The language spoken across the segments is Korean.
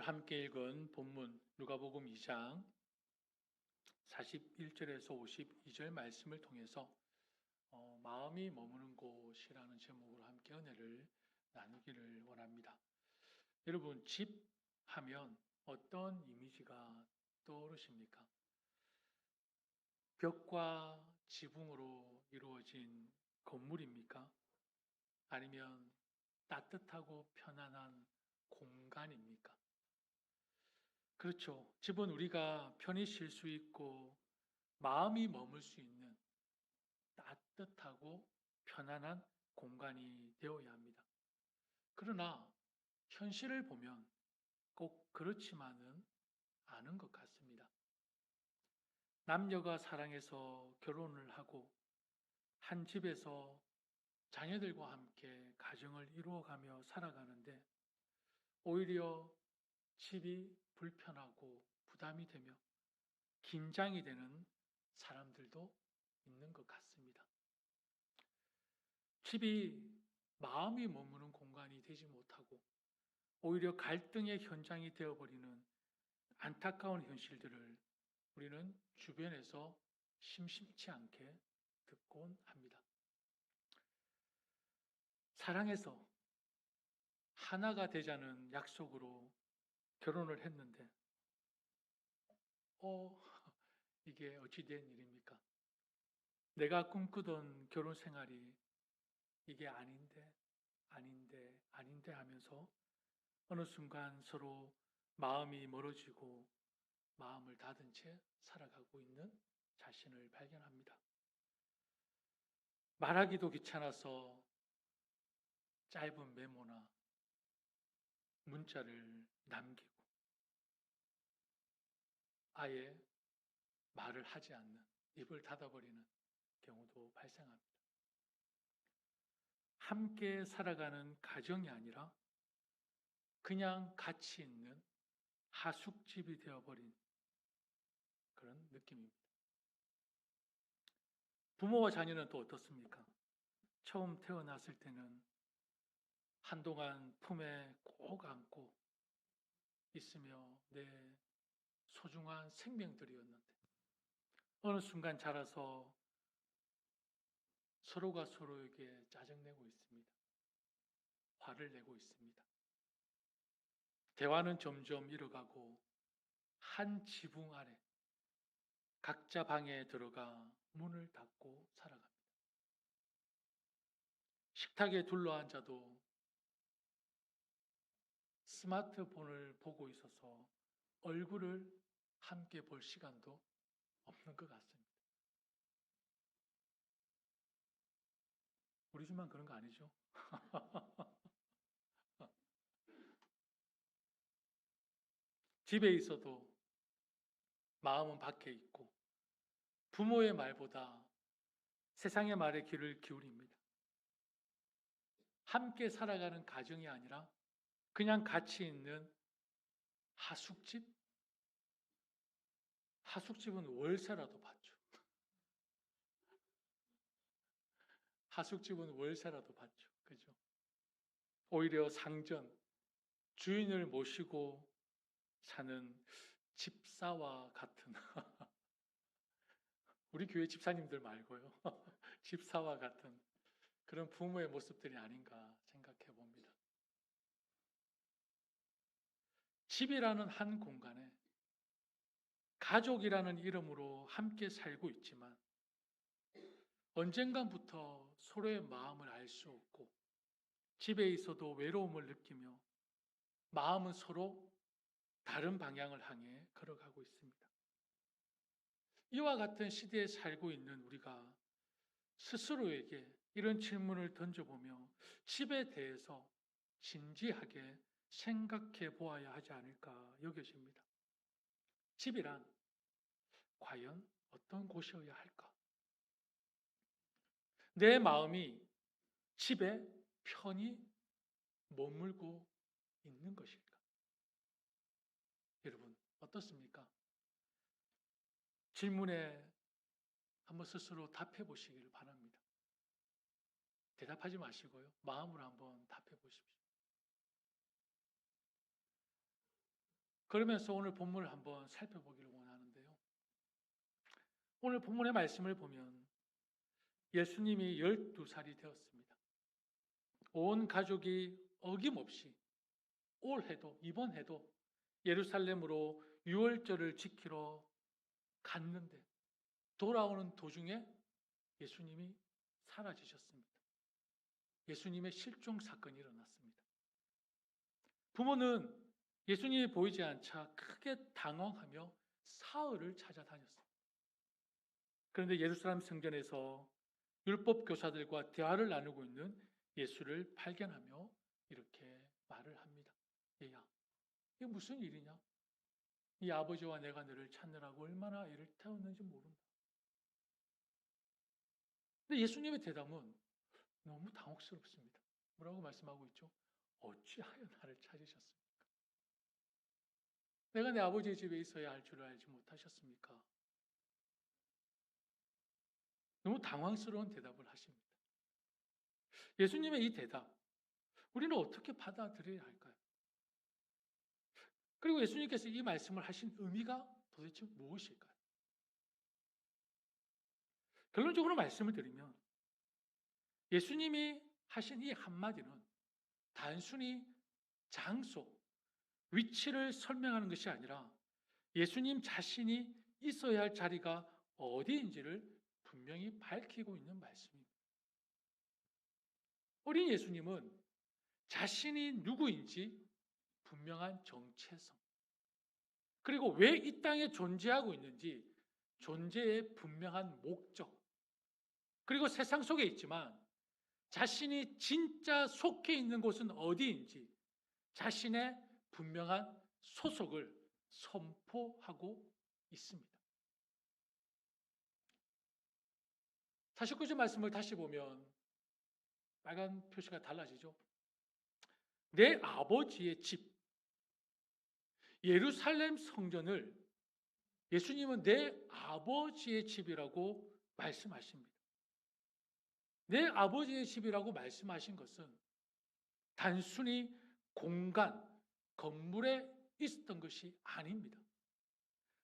함께 읽은 본문 누가복음 2장 41절에서 52절 말씀을 통해서 마음이 머무는 곳이라는 제목으로 함께 은혜를 나누기를 원합니다. 여러분, 집 하면 어떤 이미지가 떠오르십니까? 벽과 지붕으로 이루어진 건물입니까? 아니면 따뜻하고 편안한 공간입니까? 그렇죠. 집은 우리가 편히 쉴 수 있고 마음이 머물 수 있는 따뜻하고 편안한 공간이 되어야 합니다. 그러나 현실을 보면 꼭 그렇지만은 않은 것 같습니다. 남녀가 사랑해서 결혼을 하고 한 집에서 자녀들과 함께 가정을 이루어가며 살아가는데 오히려 집이 불편하고 부담이 되며 긴장이 되는 사람들도 있는 것 같습니다. 집이 마음이 머무는 공간이 되지 못하고 오히려 갈등의 현장이 되어버리는 안타까운 현실들을 우리는 주변에서 심심치 않게 듣곤 합니다. 사랑해서 하나가 되자는 약속으로 결혼을 했는데 이게 어찌 된 일입니까? 내가 꿈꾸던 결혼 생활이 이게 아닌데 하면서 어느 순간 서로 마음이 멀어지고 마음을 닫은 채 살아가고 있는 자신을 발견합니다. 말하기도 귀찮아서 짧은 메모나 문자를 남기고 아예 말을 하지 않는, 입을 닫아버리는 경우도 발생합니다. 함께 살아가는 가정이 아니라 그냥 같이 있는 하숙집이 되어버린 그런 느낌입니다. 부모와 자녀는 또 어떻습니까? 처음 태어났을 때는 한동안 품에 꼭 안고 있으며 내 소중한 생명들이었는데 어느 순간 자라서 서로가 서로에게 짜증내고 있습니다. 화를 내고 있습니다. 대화는 점점 잃어가고 한 지붕 아래 각자 방에 들어가 문을 닫고 살아갑니다. 식탁에 둘러앉아도 스마트폰을 보고 있어서 얼굴을 함께 볼 시간도 없는 것 같습니다. 우리 집만 그런 거 아니죠? 집에 있어도 마음은 밖에 있고 부모의 말보다 세상의 말에 귀를 기울입니다. 함께 살아가는 가정이 아니라 그냥 같이 있는 하숙집? 하숙집은 월세라도 받죠. 하숙집은 월세라도 받죠. 그죠? 오히려 상전, 주인을 모시고 사는 집사와 같은 우리 교회 집사님들 말고요. 집사와 같은 그런 부모의 모습들이 아닌가 생각해 봅니다. 집이라는 한 공간에 가족이라는 이름으로 함께 살고 있지만 언젠가부터 서로의 마음을 알 수 없고 집에 있어도 외로움을 느끼며 마음은 서로 다른 방향을 향해 걸어가고 있습니다. 이와 같은 시대에 살고 있는 우리가 스스로에게 이런 질문을 던져보며 집에 대해서 진지하게 생각해 보아야 하지 않을까 여겨집니다. 집이란 과연 어떤 곳이어야 할까? 내 마음이 집에 편히 머물고 있는 것일까? 여러분, 어떻습니까? 질문에 한번 스스로 답해 보시기를 바랍니다. 대답하지 마시고요. 마음으로 한번 답해 보십시오. 그러면서 오늘 본문을 한번 살펴보기를 원하는데요. 오늘 본문의 말씀을 보면 예수님이 12살이 되었습니다. 온 가족이 어김없이 올해도 이번 해도 예루살렘으로 유월절을 지키러 갔는데 돌아오는 도중에 예수님이 사라지셨습니다. 예수님의 실종 사건이 일어났습니다. 부모는 예수님이 보이지 않자 크게 당황하며 사흘을 찾아다녔습니다. 그런데 예루살렘 성전에서 율법 교사들과 대화를 나누고 있는 예수를 발견하며 이렇게 말을 합니다. 얘야, 이게 무슨 일이냐? 이 아버지와 내가 너를 찾느라고 얼마나 애를 태웠는지 모른다. 근데 예수님의 대답은 너무 당혹스럽습니다. 뭐라고 말씀하고 있죠? 어찌하여 나를 찾으셨습니까? 내가 내 아버지의 집에 있어야 할 줄을 알지 못하셨습니까? 너무 당황스러운 대답을 하십니다. 예수님의 이 대답, 우리는 어떻게 받아들여야 할까요? 그리고 예수님께서 이 말씀을 하신 의미가 도대체 무엇일까요? 결론적으로 말씀을 드리면 예수님이 하신 이 한마디는 단순히 장소, 위치를 설명하는 것이 아니라 예수님 자신이 있어야 할 자리가 어디인지를 분명히 밝히고 있는 말씀입니다. 어린 예수님은 자신이 누구인지 분명한 정체성, 그리고 왜 이 땅에 존재하고 있는지 존재의 분명한 목적, 그리고 세상 속에 있지만 자신이 진짜 속해 있는 곳은 어디인지 자신의 분명한 소속을 선포하고 있습니다. 49절 말씀을 다시 보면 빨간 표시가 달라지죠. 내 아버지의 집, 예루살렘 성전을 예수님은 내 아버지의 집이라고 말씀하십니다. 내 아버지의 집이라고 말씀하신 것은 단순히 공간, 건물에 있었던 것이 아닙니다.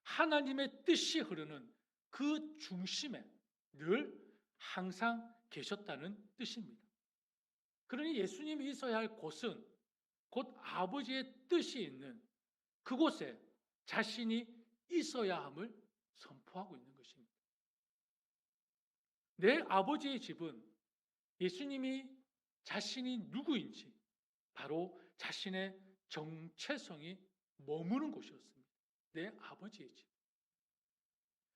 하나님의 뜻이 흐르는 그 중심에 늘 항상 계셨다는 뜻입니다. 그러니 예수님이 있어야 할 곳은 곧 아버지의 뜻이 있는 그곳에 자신이 있어야 함을 선포하고 있는 것입니다. 내 아버지의 집은 예수님이 자신이 누구인지 바로 자신의 정체성이 머무는 곳이었습니다. 내 아버지의 집.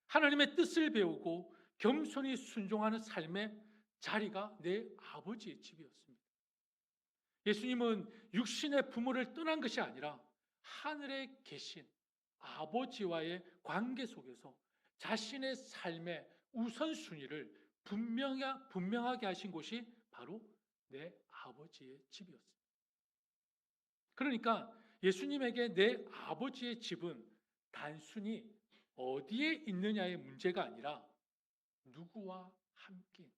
하나님의 뜻을 배우고 겸손히 순종하는 삶의 자리가 내 아버지의 집이었습니다. 예수님은 육신의 부모를 떠난 것이 아니라 하늘에 계신 아버지와의 관계 속에서 자신의 삶의 우선순위를 분명하게 하신 곳이 바로 내 아버지의 집이었습니다. 그러니까 예수님에게 내 아버지의 집은 단순히 어디에 있느냐의 문제가 아니라 누구와 함께,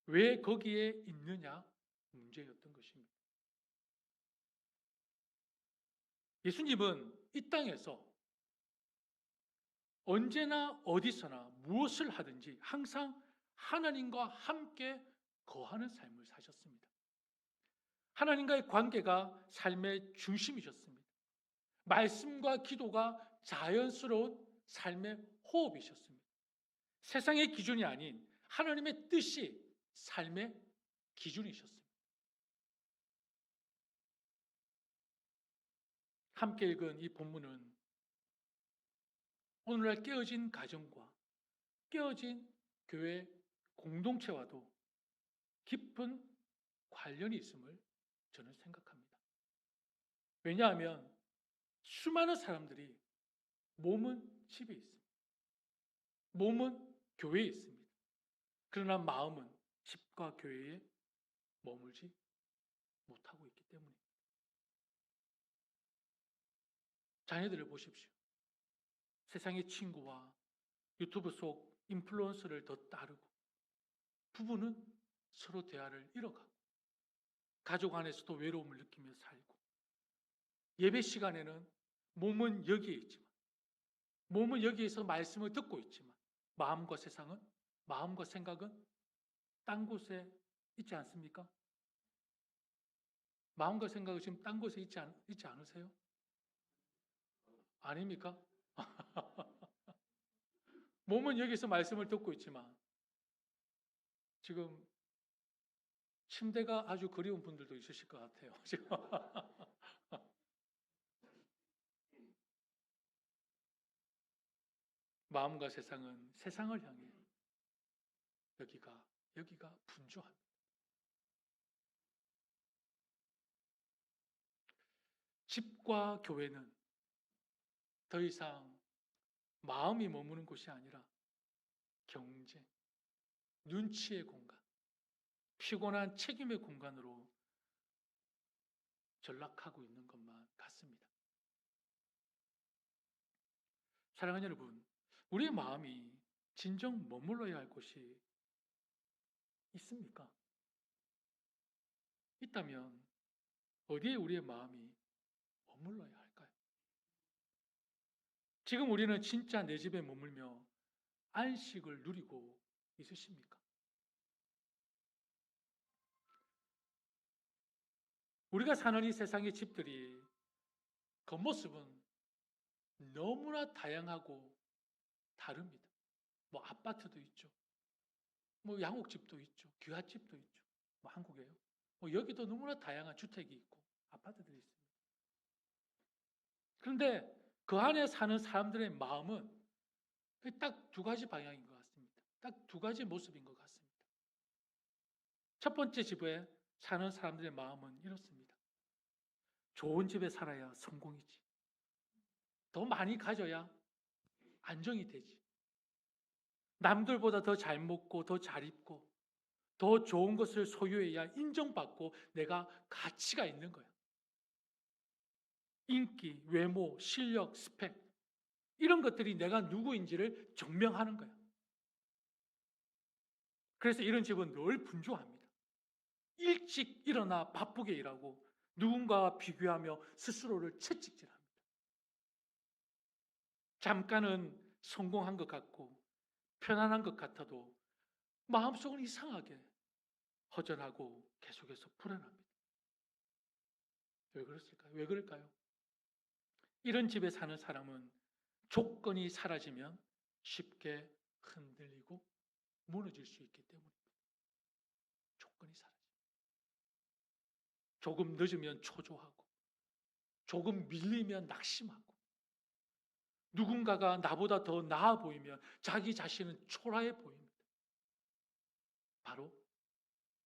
왜 거기에 있느냐 문제였던 것입니다. 예수님은 이 땅에서 언제나 어디서나 무엇을 하든지 항상 하나님과 함께 거하는 삶을 사셨습니다. 하나님과의 관계가 삶의 중심이셨습니다. 말씀과 기도가 자연스러운 삶의 호흡이셨습니다. 세상의 기준이 아닌 하나님의 뜻이 삶의 기준이셨습니다. 함께 읽은 이 본문은 오늘날 깨어진 가정과 깨어진 교회 공동체와도 깊은 관련이 있음을 저는 생각합니다. 왜냐하면 수많은 사람들이 몸은 집에 있습니다. 몸은 교회에 있습니다. 그러나 마음은 집과 교회에 머물지 못하고 있기 때문입니다. 자녀들을 보십시오. 세상의 친구와 유튜브 속 인플루언서를 더 따르고 부부는 서로 대화를 잃어가고 가족 안에서도 외로움을 느끼며 살고 예배 시간에는 몸은 여기에 있지만, 몸은 여기에서 말씀을 듣고 있지만, 마음과 세상은, 마음과 생각은 딴 곳에 있지 않습니까? 마음과 생각은 지금 딴 곳에 있지 않으세요? 아닙니까? 몸은 여기서 말씀을 듣고 있지만, 지금 침대가 아주 그리운 분들도 있으실 것 같아요. 지금 마음과 세상은 세상을 향해 여기가 분주합니다. 집과 교회는 더 이상 마음이 머무는 곳이 아니라 경쟁, 눈치의 공간, 피곤한 책임의 공간으로 전락하고 있는 것만 같습니다. 사랑하는 여러분, 우리의 마음이 진정 머물러야 할 곳이 있습니까? 있다면 어디에 우리의 마음이 머물러야 할까요? 지금 우리는 진짜 내 집에 머물며 안식을 누리고 있으십니까? 우리가 사는 이 세상의 집들이 겉모습은 너무나 다양하고 다릅니다. 뭐 아파트도 있죠. 뭐 양옥집도 있죠. 귀갓집도 있죠. 뭐 한국에요. 뭐 여기도 너무나 다양한 주택이 있고 아파트들이 있습니다. 그런데 그 안에 사는 사람들의 마음은 딱 두 가지 방향인 것 같습니다. 딱 두 가지 모습인 것 같습니다. 첫 번째 집에 사는 사람들의 마음은 이렇습니다. 좋은 집에 살아야 성공이지. 더 많이 가져야 안정이 되지. 남들보다 더 잘 먹고 더 잘 입고 더 좋은 것을 소유해야 인정받고 내가 가치가 있는 거야. 인기, 외모, 실력, 스펙 이런 것들이 내가 누구인지를 증명하는 거야. 그래서 이런 집은 늘 분주합니다. 일찍 일어나 바쁘게 일하고 누군가와 비교하며 스스로를 채찍질합니다. 잠깐은 성공한 것 같고 편안한 것 같아도 마음속은 이상하게 허전하고 계속해서 불안합니다. 왜 그랬을까요? 왜 그럴까요? 이런 집에 사는 사람은 조건이 사라지면 쉽게 흔들리고 무너질 수 있기 때문입니다. 조건이 사라지면. 조금 늦으면 초조하고, 조금 밀리면 낙심하고, 누군가가 나보다 더 나아 보이면 자기 자신은 초라해 보입니다. 바로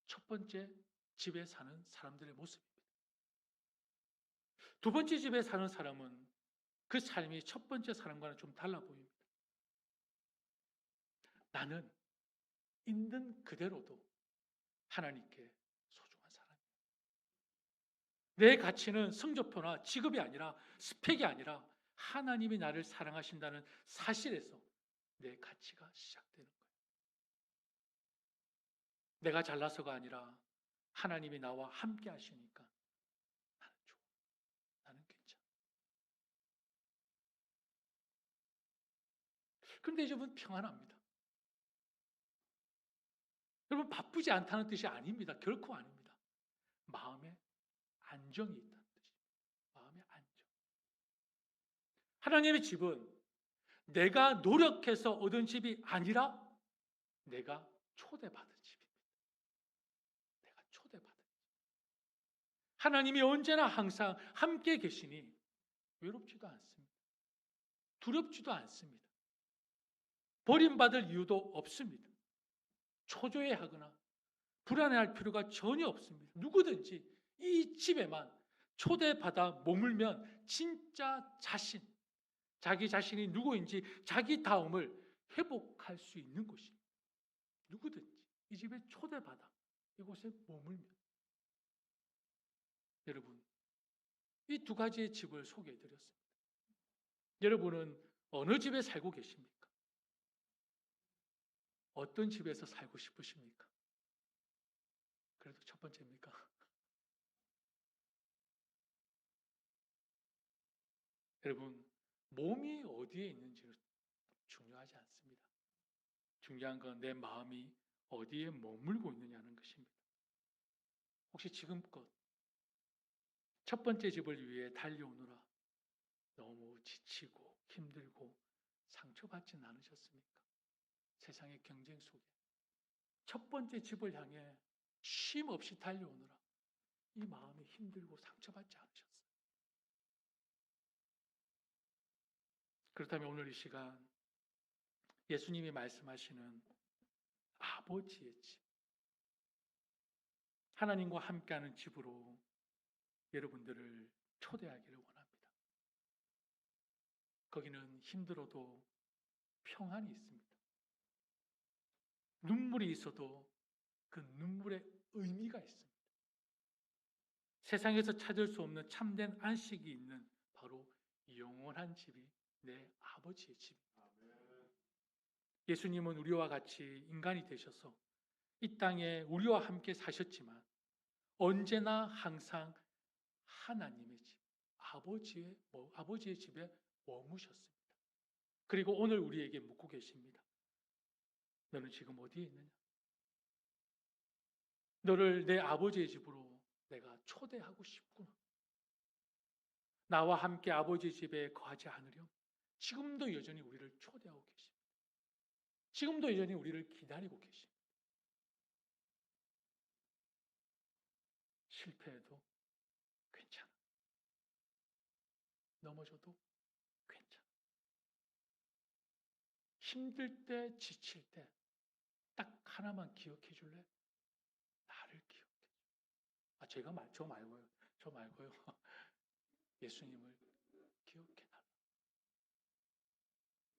첫 번째 집에 사는 사람들의 모습입니다. 두 번째 집에 사는 사람은 그 삶이 첫 번째 사람과는 좀 달라 보입니다. 나는 있는 그대로도 하나님께 소중한 사람이야. 내 가치는 성적표나 직업이 아니라 스펙이 아니라 하나님이 나를 사랑하신다는 사실에서 내 가치가 시작되는 거예요. 내가 잘나서가 아니라 하나님이 나와 함께 하시니까 나는 좋아. 나는 괜찮아. 그런데 여러분 평안합니다. 여러분 바쁘지 않다는 뜻이 아닙니다. 결코 아닙니다. 마음에 안정이 있다는 뜻입니다. 마음의 안정. 하나님의 집은 내가 노력해서 얻은 집이 아니라 내가 초대받은 집입니다. 내가 초대받은 집. 하나님이 언제나 항상 함께 계시니 외롭지도 않습니다. 두렵지도 않습니다. 버림받을 이유도 없습니다. 초조해하거나 불안해할 필요가 전혀 없습니다. 누구든지 이 집에만 초대받아 머물면 진짜 자신, 자기 자신이 누구인지 자기 다움을 회복할 수 있는 곳입니다. 누구든지 이 집에 초대받아 이곳에 머물면. 여러분, 이 두 가지의 집을 소개해 드렸습니다. 여러분은 어느 집에 살고 계십니까? 어떤 집에서 살고 싶으십니까? 그래도 첫 번째입니까? 여러분, 몸이 어디에 있는지 중요하지 않습니다. 중요한 건 내 마음이 어디에 머물고 있느냐는 것입니다. 혹시 지금껏 첫 번째 집을 위해 달려오느라 너무 지치고 힘들고 상처받지는 않으셨습니까? 세상의 경쟁 속에 첫 번째 집을 향해 쉼 없이 달려오느라 이 마음이 힘들고 상처받지 않으셨어요? 그렇다면 오늘 이 시간 예수님이 말씀하시는 아버지의 집, 하나님과 함께하는 집으로 여러분들을 초대하기를 원합니다. 거기는 힘들어도 평안이 있습니다. 눈물이 있어도 그 눈물의 의미가 있습니다. 세상에서 찾을 수 없는 참된 안식이 있는 바로 영원한 집이 내 아버지의 집입니다. 예수님은 우리와 같이 인간이 되셔서 이 땅에 우리와 함께 사셨지만 언제나 항상 하나님의 집, 아버지의 집에 머무셨습니다. 그리고 오늘 우리에게 묻고 계십니다. 너는 지금 어디에 있느냐? 너를 내 아버지의 집으로 내가 초대하고 싶구나. 나와 함께 아버지의 집에 거하지 않으렴? 지금도 여전히 우리를 초대하고 계십니다. 지금도 여전히 우리를 기다리고 계십니다. 실패해도 괜찮아. 넘어져도 괜찮아. 힘들 때, 지칠 때 딱 하나만 기억해 줄래? 나를 기억해 줘. 저 말고요. 예수님을 기억해 달라.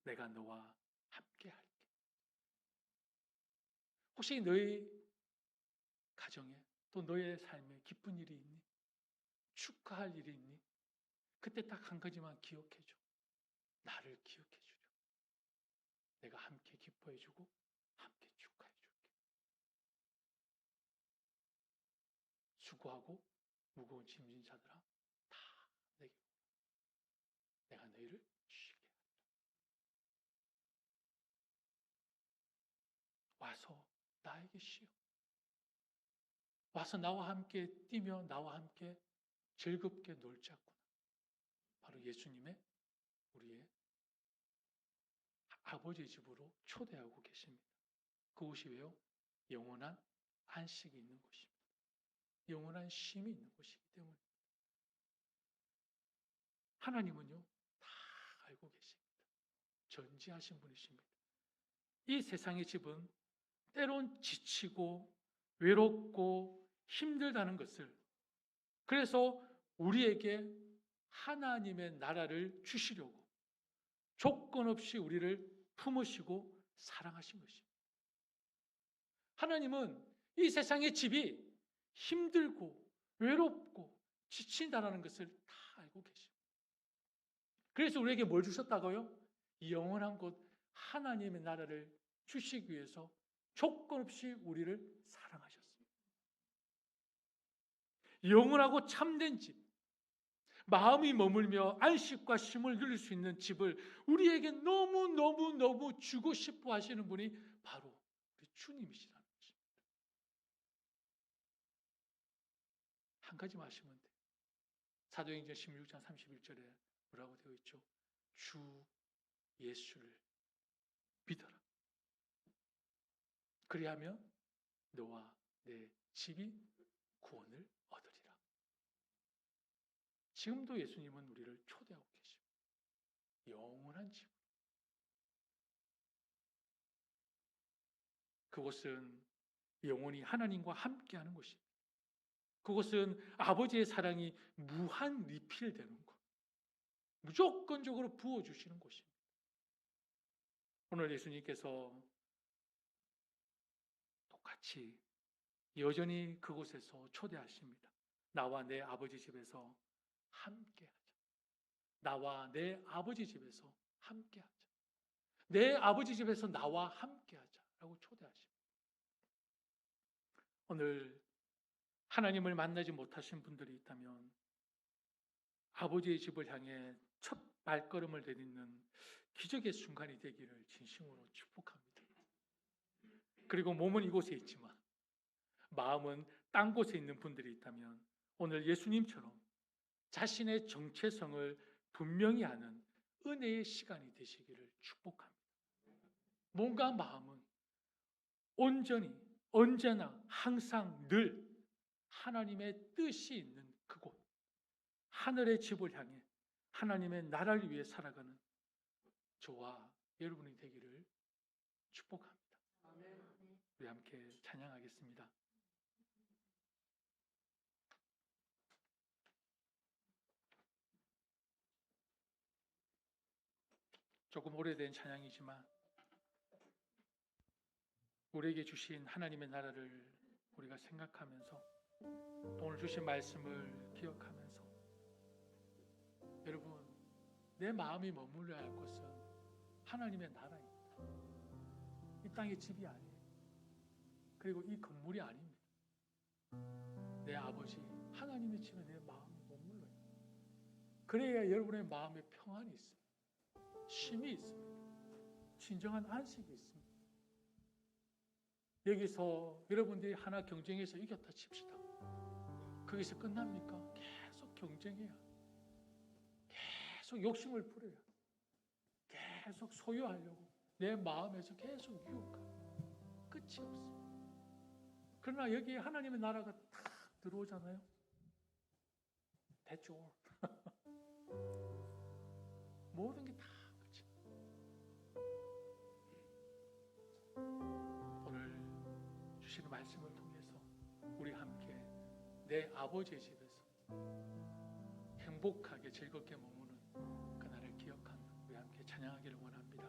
내가 너와 함께 할게. 혹시 너의 가정에 또 너의 삶에 기쁜 일이 있니? 축하할 일이 있니? 그때 딱 한 가지만 기억해 줘. 나를 기억해 주려. 내가 함께 기뻐해 주고 함께 축하해 줄게. 수고하고 무거운 짐진 자들아 다 내게 내가 너희를 쉬게 하리라. 와서 나에게 쉬어. 와서 나와 함께 뛰며 나와 함께 즐겁게 놀자꾸나. 바로 예수님의 우리의 아버지의 집으로 초대하고 계십니다. 그곳이 왜요? 영원한 안식이 있는 곳입니다. 영원한 쉼이 있는 곳이기 때문에 하나님은요 다 알고 계십니다. 전지하신 분이십니다. 이 세상의 집은 때론 지치고 외롭고 힘들다는 것을, 그래서 우리에게 하나님의 나라를 주시려고 조건 없이 우리를 품으시고 사랑하신 것입니다. 하나님은 이 세상의 집이 힘들고 외롭고 지친다는 것을 다 알고 계십니다. 그래서 우리에게 뭘 주셨다고요? 영원한 곳 하나님의 나라를 주시기 위해서 조건 없이 우리를 사랑하셨습니다. 영원하고 참된 집, 마음이 머물며 안식과 쉼을 누릴 수 있는 집을 우리에게 너무 주고 싶어 하시는 분이 바로 우리 주님이시라는 것입니다. 한 가지만 하시면 돼요. 사도행전 16장 31절에 뭐라고 되어 있죠? 주 예수를 믿어라. 그리하면 너와 내 집이 구원을 얻으리라. 지금도 예수님은 우리를 초대하고 계십니다. 영원한 집. 그곳은 영원히 하나님과 함께하는 곳입니다. 그곳은 아버지의 사랑이 무한 리필되는 곳. 무조건적으로 부어주시는 곳입니다. 오늘 예수님께서 똑같이 여전히 그곳에서 초대하십니다. 나와 내 아버지 집에서 함께하자. 나와 내 아버지 집에서 함께하자. 내 아버지 집에서 나와 함께하자라고 초대하십니다. 오늘 하나님을 만나지 못하신 분들이 있다면 아버지의 집을 향해 첫 발걸음을 내딛는 기적의 순간이 되기를 진심으로 축복합니다. 그리고 몸은 이곳에 있지만 마음은 딴 곳에 있는 분들이 있다면 오늘 예수님처럼 자신의 정체성을 분명히 아는 은혜의 시간이 되시기를 축복합니다. 몸과 마음은 온전히 언제나 항상 늘 하나님의 뜻이 있는 그곳, 하늘의 집을 향해 하나님의 나라를 위해 살아가는 저와 여러분이 되기를 축복합니다. 우리 함께 찬양하겠습니다. 조금 오래된 찬양이지만 우리에게 주신 하나님의 나라를 우리가 생각하면서 오늘 주신 말씀을 기억하면서 여러분, 내 마음이 머물러야 할 곳은 하나님의 나라입니다. 이 땅의 집이 아니에요. 그리고 이 건물이 아닙니다. 내 아버지 하나님의 집에 내 마음이 머물러요. 그래야 여러분의 마음에 평안이 있습니다. 쉼이 있습니다. 진정한 안식이 있습니다. 여기서 여러분들이 하나 경쟁해서 이겼다 칩시다. 거기서 끝납니까? 계속 경쟁해야, 계속 욕심을 부려야, 계속 소유하려고 내 마음에서 계속 유혹하고 끝이 없습니다. 그러나 여기에 하나님의 나라가 탁 들어오잖아요. 됐죠. 모든 게 다 끝이. 오늘 주시는 말씀을 통해서 우리 함께 내 아버지의 집에서 행복하게 즐겁게 머무는 그날을 기억하며 우리 함께 찬양하기를 원합니다.